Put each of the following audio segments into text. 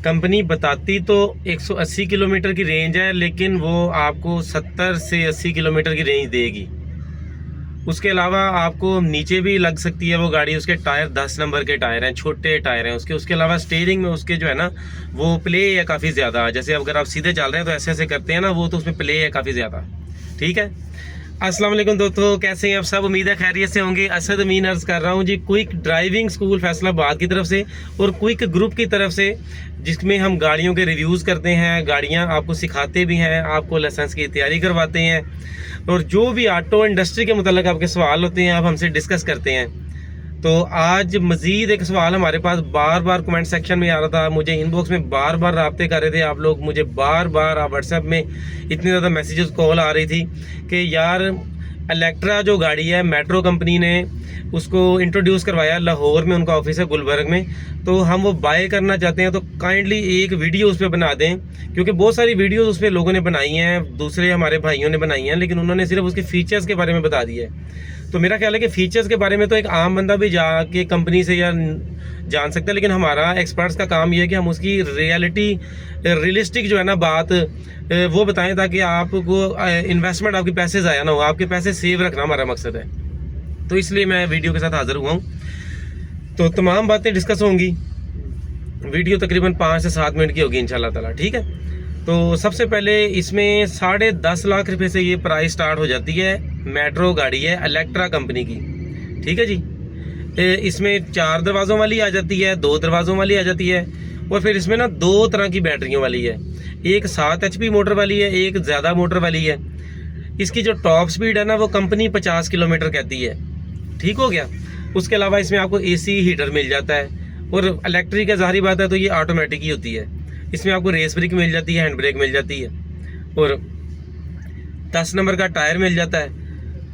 Company बताती तो 180 kilometre की रेंज है, लेकिन वो आपको 70 से 80 किलोमीटर की रेंज देगी। उसके अलावा आपको नीचे भी लग सकती है वो गाड़ी। उसके टायर 10 नंबर के टायर हैं, छोटे टायर हैं उसके अलावा स्टीयरिंग में उसके जो है ना वो प्ले है काफ़ी ज़्यादा। जैसे अगर आप सीधे चल रहे हैं तो ऐसे ऐसे करते हैं ना, वो तो उसमें प्ले है काफ़ी ज़्यादा। ठीक है, अस्सलाम वालेकुम दोस्तों, कैसे हैं आप सब? उम्मीद है खैरियत से होंगे। असद अमीन अर्ज़ कर रहा हूं जी क्विक ड्राइविंग स्कूल फैसलाबाद की तरफ से और क्विक ग्रुप की तरफ से, जिसमें हम गाड़ियों के रिव्यूज़ करते हैं, गाड़ियां आपको सिखाते भी हैं, आपको लाइसेंस की तैयारी करवाते हैं, और जो भी ऑटो इंडस्ट्री के मुताल्लिक आपके सवाल होते हैं आप हमसे डिस्कस करते हैं। तो आज मज़ीद एक सवाल हमारे पास बार बार कमेंट सेक्शन में आ रहा था, मुझे इनबॉक्स में बार बार रब्ते कर रहे थे आप लोग, मुझे बार बार आप व्हाट्सएप में इतनी ज़्यादा मैसेजेस कॉल आ रही थी कि यार इलेक्ट्रा जो गाड़ी है मेट्रो कंपनी ने उसको इंट्रोड्यूस करवाया लाहौर में, उनका ऑफिस है गुलबर्ग में, तो हम वो बाय करना चाहते हैं, तो काइंडली एक वीडियो उस पर बना दें। क्योंकि बहुत सारी वीडियोस उस पर लोगों ने बनाई हैं, दूसरे हमारे भाइयों ने बनाई हैं, लेकिन उन्होंने सिर्फ उसके फीचर्स के बारे में बता दिया है। तो मेरा ख्याल है कि फीचर्स के बारे में तो एक आम बंदा भी जाके कंपनी से या जान सकता है, लेकिन हमारा एक्सपर्ट्स का काम ये है कि हम उसकी रियलिस्टिक जो है ना बात वो बताएं, ताकि आपको इन्वेस्टमेंट, आपके पैसे ज़ाया ना हो, आपके पैसे सेव रखना हमारा मकसद है। तो इसलिए मैं वीडियो के साथ हाजिर हुआ हूँ। तो तमाम बातें डिस्कस होंगी, वीडियो तकरीबन 5 से 7 मिनट की होगी इंशाल्लाह ताला। ठीक है, तो सबसे पहले इसमें 10.5 लाख रुपए से ये प्राइस स्टार्ट हो जाती है। मेट्रो गाड़ी है इलेक्ट्रा कंपनी की। ठीक है जी, इसमें 4 दरवाज़ों वाली आ जाती है, 2 दरवाज़ों वाली आ जाती है, और फिर इसमें ना 2 तरह की बैटरियों वाली है। एक 7 HP मोटर वाली है, एक ज़्यादा मोटर वाली है। इसकी जो टॉप स्पीड है ना वो कंपनी 50 किलोमीटर कहती है। ठीक हो गया। उसके अलावा इसमें आपको AC हीटर मिल जाता है, और इलेक्ट्रिक है ज़ाहिर बात है तो ये ऑटोमेटिक ही होती है। इसमें आपको रेस ब्रेक मिल जाती है, हैंड ब्रेक मिल जाती है, और 10 नंबर का टायर मिल जाता है।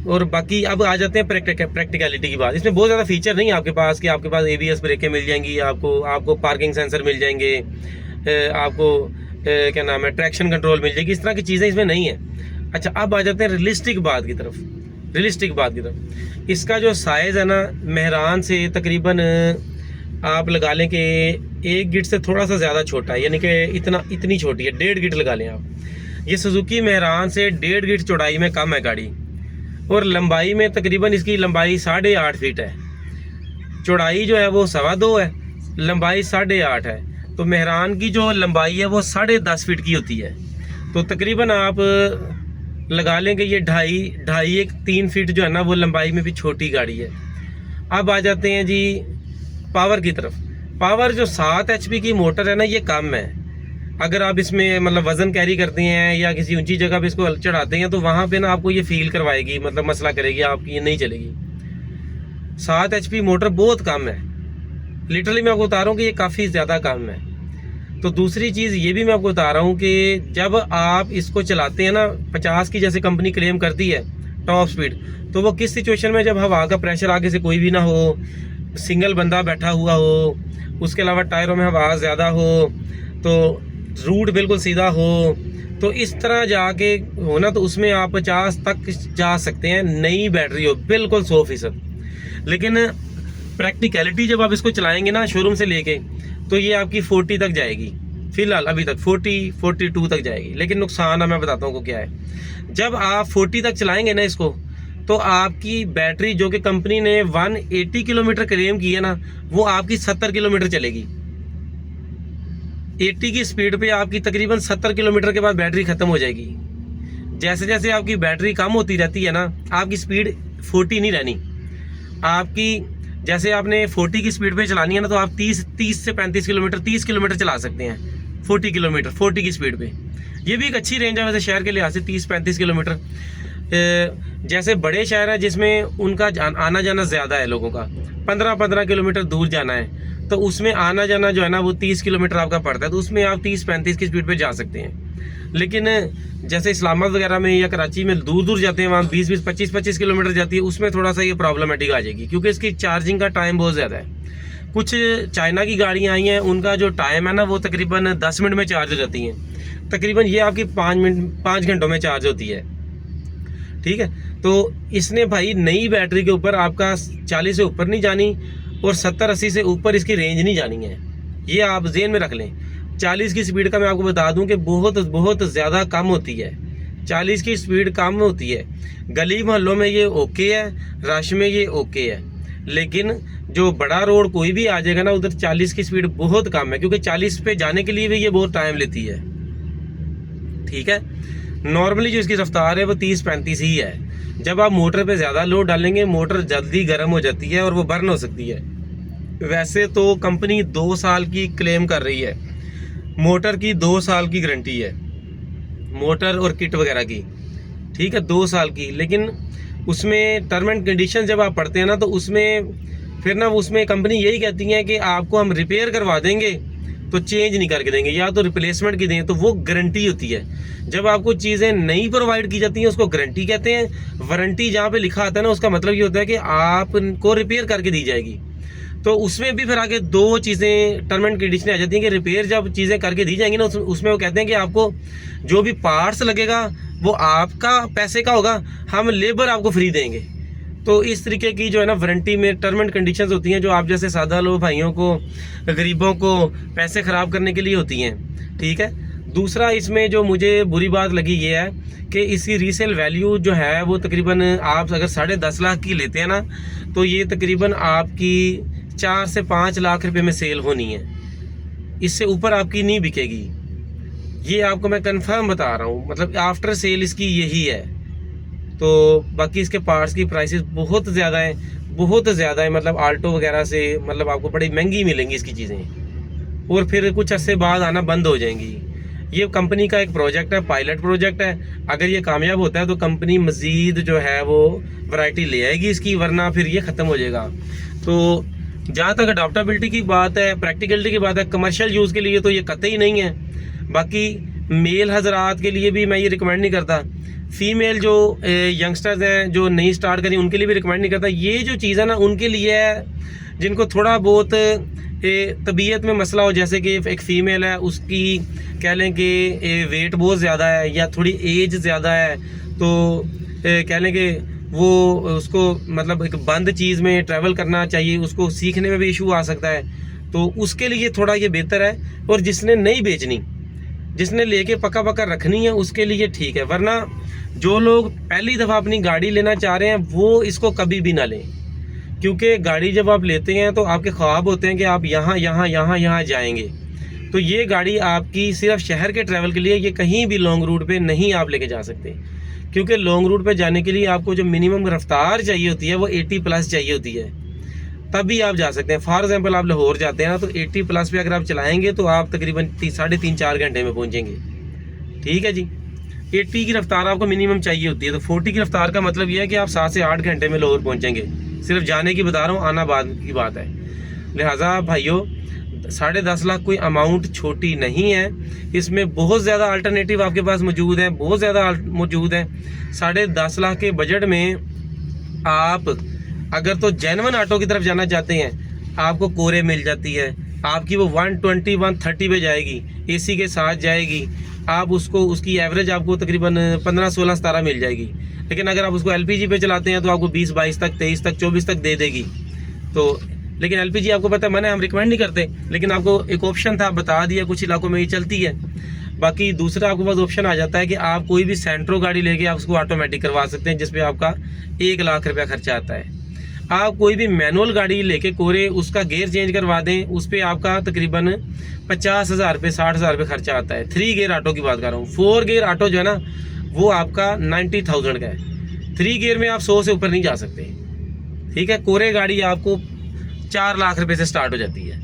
और बाकी अब आ जाते हैं प्रैक्टिकलिटी की बात। इसमें बहुत ज़्यादा फीचर नहीं है आपके पास कि आपके पास ABS ब्रेकें मिल जाएंगी, आपको पार्किंग सेंसर मिल जाएंगे, आपको क्या नाम है ट्रैक्शन कंट्रोल मिल जाएगी, इस तरह की चीज़ें इसमें नहीं है। अच्छा, अब आ जाते हैं रियलिस्टिक बात की तरफ। इसका जो साइज़ है ना मेहरान से तकरीबन आप लगा लें कि 1 गिट से थोड़ा सा ज़्यादा छोटा है, यानी कि इतनी छोटी है, 1.5 गिट लगा लें आप। ये सुजुकी मेहरान से 1.5 गिट चौड़ाई में कम है गाड़ी, और लंबाई में तकरीबन इसकी लंबाई 8.5 फीट है। चौड़ाई जो है वो 2.25 है, लंबाई 8.5 है। तो मेहरान की जो लंबाई है वो 10.5 फीट की होती है। तो तकरीबन आप लगा लेंगे ये 2.5-3 फीट जो है ना वो लंबाई में भी छोटी गाड़ी है। अब आ जाते हैं जी पावर की तरफ। पावर जो 7 HP की मोटर है ना ये कम है। अगर आप इसमें मतलब वज़न कैरी करते हैं या किसी ऊंची जगह पे इसको चढ़ाते हैं तो वहाँ पे ना आपको ये फील करवाएगी, मतलब मसला करेगी, आपकी ये नहीं चलेगी। 7 HP मोटर बहुत कम है, लिटरली मैं आपको बता रहा हूँ कि ये काफ़ी ज़्यादा कम है। तो दूसरी चीज़ ये भी मैं आपको बता रहा हूँ कि जब आप इसको चलाते हैं ना 50 की जैसे कंपनी क्लेम करती है टॉप स्पीड, तो वो किस सिचुएशन में, जब हवा का प्रेशर आगे से कोई भी ना हो, सिंगल बंदा बैठा हुआ हो, उसके अलावा टायरों में हवा ज़्यादा हो, तो रूट बिल्कुल सीधा हो, तो इस तरह जाके हो ना, तो उसमें आप 50 तक जा सकते हैं, नई बैटरी हो बिल्कुल 100%। लेकिन प्रैक्टिकलिटी जब आप इसको चलाएंगे ना शोरूम से लेके, तो ये आपकी 40 तक जाएगी, फिलहाल अभी तक 42 तक जाएगी। लेकिन नुकसान है, मैं बताता हूँ को क्या है। जब आप 40 तक चलाएंगे ना इसको, तो आपकी बैटरी जो कि कंपनी ने 180 किलोमीटर क्लेम की है ना, वो आपकी 70 किलोमीटर चलेगी। 80 की स्पीड पे आपकी तकरीबन 70 किलोमीटर के बाद बैटरी खत्म हो जाएगी। जैसे जैसे आपकी बैटरी कम होती रहती है ना, आपकी स्पीड 40 नहीं रहनी आपकी। जैसे आपने 40 की स्पीड पे चलानी है ना, तो आप 30 से 35 किलोमीटर 30 किलोमीटर चला सकते हैं 40 किलोमीटर 40 की स्पीड पे। ये भी एक अच्छी रेंज है वैसे शहर के लिहाज से, 30-35 किलोमीटर। जैसे बड़े शहर हैं जिसमें उनका आना जाना ज़्यादा है, लोगों का 15-15 किलोमीटर दूर जाना है, तो उसमें आना जाना जो है ना वो 30 किलोमीटर आपका पड़ता है, तो उसमें आप 30-35 की स्पीड पे जा सकते हैं। लेकिन जैसे इस्लामाबाद वगैरह में या कराची में दूर दूर जाते हैं, वहाँ 20-20 25-25 किलोमीटर जाती है, उसमें थोड़ा सा ये प्रॉब्लमेटिक आ जाएगी, क्योंकि इसकी चार्जिंग का टाइम बहुत ज़्यादा है। कुछ चाइना की गाड़ियाँ आई हैं, उनका जो टाइम है ना वो तकरीबन 10 मिनट में चार्ज हो जाती हैं, तकरीबन ये आपकी 5 घंटों में चार्ज होती है। ठीक है, तो इसने भाई नई बैटरी के ऊपर आपका 40 से ऊपर नहीं जानी और 70-80 से ऊपर इसकी रेंज नहीं जानी है, ये आप जेहन में रख लें। 40 की स्पीड का मैं आपको बता दूं कि बहुत बहुत ज़्यादा कम होती है। 40 की स्पीड कम होती है। गली मोहल्लों में ये ओके है, रश में ये ओके है, लेकिन जो बड़ा रोड कोई भी आ जाएगा ना, उधर 40 की स्पीड बहुत कम है, क्योंकि 40 पे जाने के लिए भी ये बहुत टाइम लेती है। ठीक है, नॉर्मली जो इसकी रफ्तार है वो 30-35 ही है। जब आप मोटर पे ज़्यादा लोड डालेंगे, मोटर जल्दी गर्म हो जाती है और वो बर्न हो सकती है। वैसे तो कंपनी 2 साल की क्लेम कर रही है, मोटर की 2 साल की गारंटी है, मोटर और किट वगैरह की। ठीक है, 2 साल की, लेकिन उसमें टर्म एंड कंडीशन जब आप पढ़ते हैं ना, तो उसमें फिर ना उसमें कंपनी यही कहती है कि आपको हम रिपेयर करवा देंगे तो चेंज नहीं करके देंगे, या तो रिप्लेसमेंट की दें, तो वो गारंटी होती है। जब आपको चीज़ें नहीं प्रोवाइड की जाती हैं उसको गारंटी कहते हैं। वारंटी जहाँ पे लिखा आता है ना, उसका मतलब ये होता है कि आपको रिपेयर करके दी जाएगी। तो उसमें भी फिर आगे 2 चीज़ें टर्म एंड कंडीशन आ जाती हैं कि रिपेयर जब चीज़ें करके दी जाएंगी ना, उसमें वो कहते हैं कि आपको जो भी पार्ट्स लगेगा वो आपका पैसे का होगा, हम लेबर आपको फ्री देंगे। तो इस तरीके की जो है ना वारंटी में टर्म एंड कंडीशंस होती हैं, जो आप जैसे सादा लोग भाइयों को, गरीबों को पैसे ख़राब करने के लिए होती हैं। ठीक है, दूसरा इसमें जो मुझे बुरी बात लगी ये है कि इसकी रीसेल वैल्यू जो है वो तकरीबन आप अगर 10.5 लाख की लेते हैं ना, तो ये तकरीबन आपकी 4 से 5 लाख रुपए में सेल होनी है। इससे ऊपर आपकी नहीं बिकेगी, ये आपको मैं कंफर्म बता रहा हूँ। मतलब आफ्टर सेल इसकी यही है। तो बाकी इसके पार्ट्स की प्राइसेस बहुत ज़्यादा हैं, बहुत ज़्यादा है। मतलब आल्टो वगैरह से मतलब आपको बड़ी महंगी मिलेंगी इसकी चीज़ें, और फिर कुछ अर्से बाद आना बंद हो जाएंगी। ये कंपनी का एक प्रोजेक्ट है, पायलट प्रोजेक्ट है। अगर ये कामयाब होता है तो कंपनी मज़ीद जो है वो वैरायटी ले आएगी इसकी, वरना फिर ये ख़त्म हो जाएगा। तो जहाँ तक अडॉप्टेबिलिटी की बात है, प्रैक्टिकलिटी की बात है, कमर्शियल यूज़ के लिए तो ये कतई नहीं है। बाकी मेल हजरात के लिए भी मैं ये रिकमेंड नहीं करता। फीमेल जो यंगस्टर्स हैं जो नहीं स्टार्ट करें, उनके लिए भी रिकमेंड नहीं करता। ये जो चीज़ है ना, उनके लिए है जिनको थोड़ा बहुत तबीयत में मसला हो, जैसे कि एक फ़ीमेल है, उसकी कह लें कि वेट बहुत ज़्यादा है या थोड़ी एज ज़्यादा है, तो कह लें कि वो उसको मतलब एक बंद चीज़ में ट्रैवल करना चाहिए, उसको सीखने में भी इशू आ सकता है। तो उसके लिए थोड़ा ये बेहतर है। और जिसने नहीं बेचनी, जिसने लेके पका पका रखनी है, उसके लिए ठीक है। वरना जो लोग पहली दफ़ा अपनी गाड़ी लेना चाह रहे हैं वो इसको कभी भी ना लें, क्योंकि गाड़ी जब आप लेते हैं तो आपके ख्वाब होते हैं कि आप यहाँ यहाँ यहाँ यहाँ जाएंगे। तो ये गाड़ी आपकी सिर्फ शहर के ट्रैवल के लिए, ये कहीं भी लॉन्ग रूट पे नहीं आप लेके जा सकते, क्योंकि लॉन्ग रूट पे जाने के लिए आपको जो मिनिमम रफ्तार चाहिए होती है वो 80+ चाहिए होती है, तभी आप जा सकते हैं। फॉर एग्जांपल आप लाहौर जाते हैं ना, तो 80+ पे अगर आप चलाएंगे तो आप तकरीबन 3.5-4 घंटे में पहुंचेंगे। ठीक है जी, 80 की रफ्तार आपको मिनिमम चाहिए होती है। तो 40 की रफ्तार का मतलब ये है कि आप 7 से 8 घंटे में लाहौर पहुंचेंगे। सिर्फ जाने की बता रहा हूँ, आना बाद की बात है। लिहाजा भाइयों, 10.5 लाख कोई अमाउंट छोटी नहीं है। इसमें बहुत ज़्यादा अल्टरनेटिव आपके पास मौजूद है, बहुत ज़्यादा मौजूद है। 10.5 लाख के बजट में आप अगर तो जेन्युइन ऑटो की तरफ जाना चाहते हैं, आपको कोरे मिल जाती है, आपकी वो 120-130 पे जाएगी, एसी के साथ जाएगी। आप उसको उसकी एवरेज आपको तकरीबन 15-16-17 मिल जाएगी। लेकिन अगर आप उसको एलपीजी पे चलाते हैं तो आपको 20-22 तक, 23 तक, 24 तक दे देगी। तो लेकिन एलपीजी आपको पता है, मैंने हम रिकमेंड नहीं करते, लेकिन आपको एक ऑप्शन था, बता दिया, कुछ इलाकों में ये चलती है। बाकी दूसरा आपके पास ऑप्शन आ जाता है कि आप कोई भी सेंट्रो गाड़ी लेके आप उसको ऑटोमेटिक करवा सकते हैं, जिसपे आपका 1 लाख रुपया खर्चा आता है। आप कोई भी मैनुअल गाड़ी लेके कोरे उसका गेयर चेंज करवा दें, उस पर आपका तकरीबन 50,000 रुपये 60,000 रुपये खर्चा आता है। 3 गियर ऑटो की बात कर रहा हूँ। 4 गियर ऑटो जो है ना, वो आपका 90,000 का है। 3 गियर में आप 100 से ऊपर नहीं जा सकते। ठीक है, कोरे गाड़ी आपको 4 लाख रुपये से स्टार्ट हो जाती है।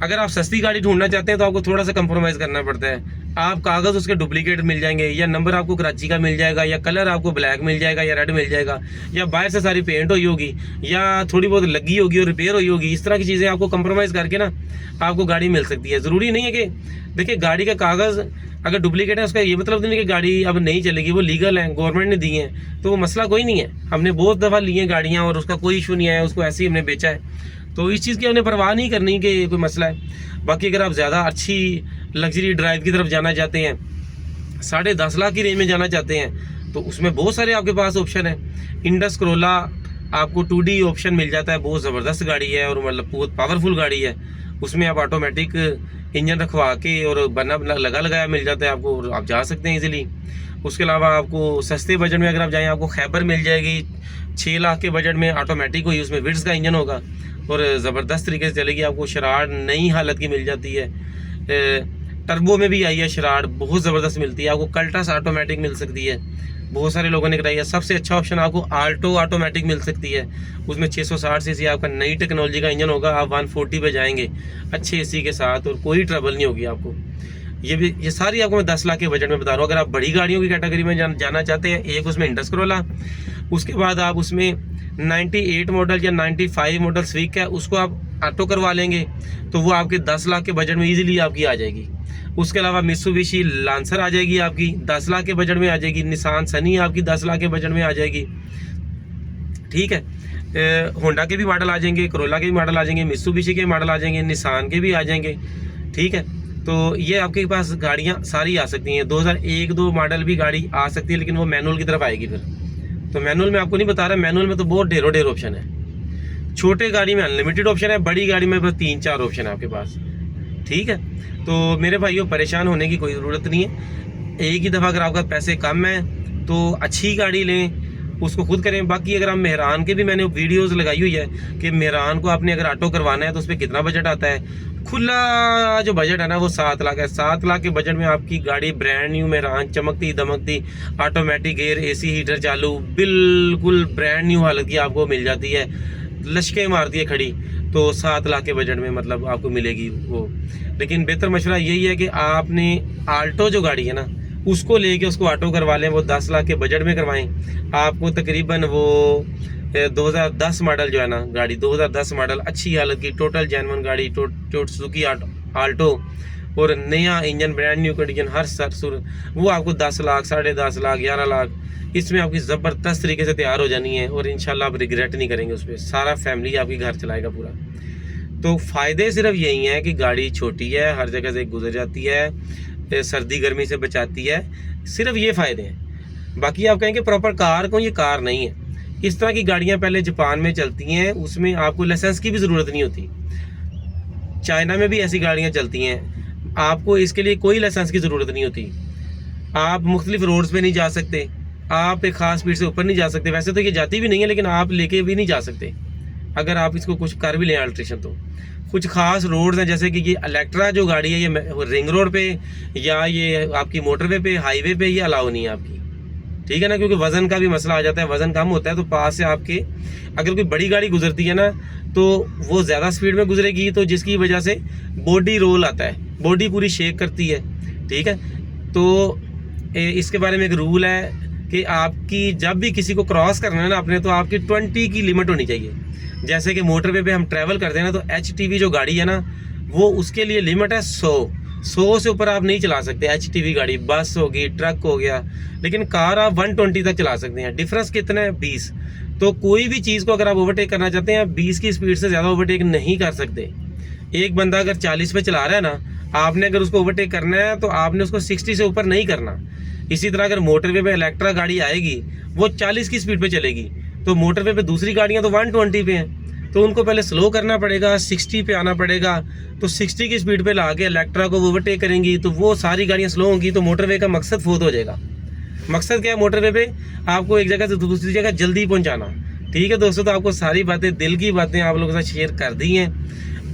अगर आप सस्ती गाड़ी ढूंढना चाहते हैं तो आपको थोड़ा सा कंप्रोमाइज़ करना पड़ता है। आप कागज़ उसके डुप्लीकेट मिल जाएंगे, या नंबर आपको कराची का मिल जाएगा, या कलर आपको ब्लैक मिल जाएगा, या रेड मिल जाएगा, या बाहर से सारी पेंट हुई होगी, या थोड़ी बहुत लगी होगी और रिपेयर हुई होगी। इस तरह की चीज़ें आपको कंप्रोमाइज़ करके ना आपको गाड़ी मिल सकती है। ज़रूरी नहीं है कि देखिए गाड़ी का कागज़ अगर डुप्लीकेट है उसका ये मतलब नहीं कि गाड़ी अब नहीं चलेगी। वो लीगल है, गवर्नमेंट ने दी है, तो वो मसला कोई नहीं है। हमने बहुत दफ़ा ली हैं गाड़ियाँ और उसका कोई इशू नहीं आया, उसको ऐसे ही हमने बेचा है। तो इस चीज़ की हमने परवाह नहीं करनी कि कोई मसला है। बाकी अगर आप ज़्यादा अच्छी लग्जरी ड्राइव की तरफ जाना चाहते हैं, 10.5 लाख की रेंज में जाना चाहते हैं, तो उसमें बहुत सारे आपके पास ऑप्शन है। इंडस क्रोला आपको 2D ऑप्शन मिल जाता है, बहुत ज़बरदस्त गाड़ी है और मतलब बहुत पावरफुल गाड़ी है। उसमें आप ऑटोमेटिक इंजन रखवा के और बना लगा लगाया मिल जाता है आपको, और आप जा सकते हैं इजीली। उसके अलावा आपको सस्ते बजट में अगर आप जाएँ, आपको खैबर मिल जाएगी 6 लाख के बजट में, ऑटोमेटिक हुई, उसमें विट्स का इंजन होगा और ज़बरदस्त तरीके से चलेगी। आपको शराड नई हालत की मिल जाती है, टर्बो में भी आई है शराड, बहुत ज़बरदस्त मिलती है। आपको कल्टस ऑटोमेटिक मिल सकती है, बहुत सारे लोगों ने कराई है। सबसे अच्छा ऑप्शन आपको आल्टो ऑटोमेटिक मिल सकती है, उसमें 660 सीसी आपका नई टेक्नोलॉजी का इंजन होगा। आप 140 पे जाएंगे अच्छे एसी के साथ और कोई ट्रबल नहीं होगी आपको। ये सारी आपको मैं 10 लाख के बजट में बता रहा हूँ। अगर आप बड़ी गाड़ियों की कैटेगरी में जाना चाहते हैं, एक उसमें इंडस क्रोला, उसके बाद आप उसमें 98 मॉडल या 95 मॉडल स्विक है, उसको आप ऑटो करवा लेंगे तो वो आपके 10 लाख के बजट में ईजिली आपकी आ जाएगी। उसके अलावा मित्सुबिशी लांसर आ जाएगी आपकी 10 लाख के बजट में आ जाएगी। निसान सनी आपकी 10 लाख के बजट में आ जाएगी। ठीक है, होंडा के भी मॉडल आ जाएंगे, करोला के भी मॉडल आ जाएंगे, मित्सुबिशी के मॉडल आ जाएंगे, निसान के भी आ जाएंगे। ठीक है, तो ये आपके पास गाड़ियाँ सारी आ सकती हैं। 2001-2 मॉडल भी गाड़ी आ सकती है, लेकिन वो मैनुअल की तरफ आएगी फिर। तो मैनुअल में आपको नहीं बता रहा, मैनुअल में तो बहुत ढेर ऑप्शन है। छोटे गाड़ी में अनलिमिटेड ऑप्शन है, बड़ी गाड़ी में बस 3-4 ऑप्शन है आपके पास। ठीक है, तो मेरे भाइयों परेशान होने की कोई ज़रूरत नहीं है। एक ही दफ़ा अगर आपका पैसे कम है तो अच्छी गाड़ी लें, उसको खुद करें। बाकी अगर आप मेहरान के भी मैंने वीडियोस लगाई हुई है कि मेहरान को आपने अगर ऑटो करवाना है तो उस पर कितना बजट आता है। खुला जो बजट है ना वो 7 लाख है। 7 लाख के बजट में आपकी गाड़ी ब्रांड न्यू मेहरान, चमकती दमकती, ऑटोमेटिक गेयर, एसी हीटर चालू, बिल्कुल ब्रांड न्यू हालत की आपको मिल जाती है, लश्के मारती है खड़ी। तो 7 लाख के बजट में मतलब आपको मिलेगी वो। लेकिन बेहतर मशवरा यही है कि आपने आल्टो जो गाड़ी है ना उसको लेके उसको ऑटो करवा लें, वो 10 लाख के बजट में करवाएं। आपको तकरीबन वो 2010 मॉडल जो है ना गाड़ी, 2010 मॉडल अच्छी हालत की टोटल जेन्युइन गाड़ी, सुजुकी आल्टो, और नया इंजन, ब्रांड न्यू कंडीशन, हर सुर, वो आपको 10 लाख, 10.5 लाख, 11 लाख इसमें आपकी ज़बरदस्त तरीके से तैयार हो जानी है। और इंशाल्लाह आप रिग्रेट नहीं करेंगे उस पर। सारा फैमिली आपकी घर चलाएगा पूरा। तो फ़ायदे सिर्फ यही हैं कि गाड़ी छोटी है, हर जगह से गुजर जाती है, सर्दी गर्मी से बचाती है, सिर्फ ये फ़ायदे हैं। बाकी आप कहेंगे प्रॉपर कार को, ये कार नहीं है। इस तरह की गाड़ियाँ पहले जापान में चलती हैं, उसमें आपको लाइसेंस की भी ज़रूरत नहीं होती। चाइना में भी ऐसी गाड़ियाँ चलती हैं, आपको इसके लिए कोई लाइसेंस की ज़रूरत नहीं होती। आप मुख्तलिफ रोड्स पे नहीं जा सकते, आप एक ख़ास स्पीड से ऊपर नहीं जा सकते। वैसे तो ये जाती भी नहीं है, लेकिन आप लेके भी नहीं जा सकते अगर आप इसको कुछ कर भी लें अल्ट्रेशन। तो कुछ ख़ास रोड्स हैं, जैसे कि ये इलेक्ट्रा जो गाड़ी है ये रिंग रोड पे या ये आपकी मोटरवे पे, हाईवे पे ये अलाउ नहीं है आपकी। ठीक है ना, क्योंकि वज़न का भी मसला आ जाता है, वज़न कम होता है तो पास से आपके अगर कोई बड़ी गाड़ी गुजरती है ना तो वो ज़्यादा स्पीड में गुजरेगी, तो जिसकी वजह से बॉडी रोल आता है, बॉडी पूरी शेक करती है। ठीक है, तो इसके बारे में एक रूल है कि आपकी जब भी किसी को क्रॉस करना है ना आपने, तो आपकी 20 की लिमिट होनी चाहिए। जैसे कि मोटरवे पे हम ट्रैवल करते हैं ना, तो HTV जो गाड़ी है ना वो उसके लिए लिमिट है 100 से ऊपर आप नहीं चला सकते। HTV गाड़ी, बस होगी, ट्रक हो गया, लेकिन कार आप 120 तक चला सकते हैं। डिफरेंस कितना है? 20। तो कोई भी चीज़ को अगर आप ओवरटेक करना चाहते हैं, 20 की स्पीड से ज़्यादा ओवरटेक नहीं कर सकते। एक बंदा अगर 40 पे चला रहा है ना, आपने अगर उसको ओवरटेक करना है तो आपने उसको 60 से ऊपर नहीं करना। इसी तरह अगर मोटरवे पे इलेक्ट्रा गाड़ी आएगी वो 40 की स्पीड पे चलेगी, तो मोटरवे पे दूसरी गाड़ियां तो 120 पे हैं, तो उनको पहले स्लो करना पड़ेगा, 60 पे आना पड़ेगा। तो 60 की स्पीड पे ला के इलेक्ट्रा को ओवरटेक करेंगी तो वो सारी गाड़ियां स्लो होंगी, तो मोटरवे का मकसद फौत हो जाएगा। मकसद क्या है मोटरवे पे? आपको एक जगह से दूसरी जगह जल्दी पहुँचाना। ठीक है दोस्तों, तो आपको सारी बातें, दिल की बातें आप लोगों के साथ शेयर कर दी हैं।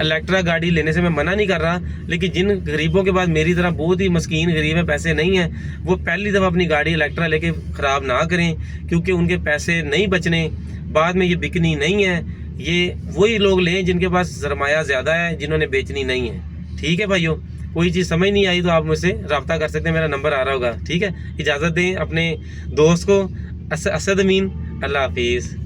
इलेक्ट्रा गाड़ी लेने से मैं मना नहीं कर रहा, लेकिन जिन गरीबों के पास मेरी तरह बहुत ही मस्कीन गरीब है, पैसे नहीं हैं, वो पहली दफ़ा अपनी गाड़ी इलेक्ट्रा लेके ख़राब ना करें, क्योंकि उनके पैसे नहीं बचने, बाद में ये बिकनी नहीं है। ये वही लोग लें जिनके पास सरमाया ज़्यादा है, जिन्होंने बेचनी नहीं है। ठीक है भाइयों, कोई चीज़ समझ नहीं आई तो आप मुझसे रब्ता कर सकते हैं, मेरा नंबर आ रहा होगा। ठीक है, इजाज़त दें अपने दोस्त को, असद अमीन। अल्लाह हाफिज़।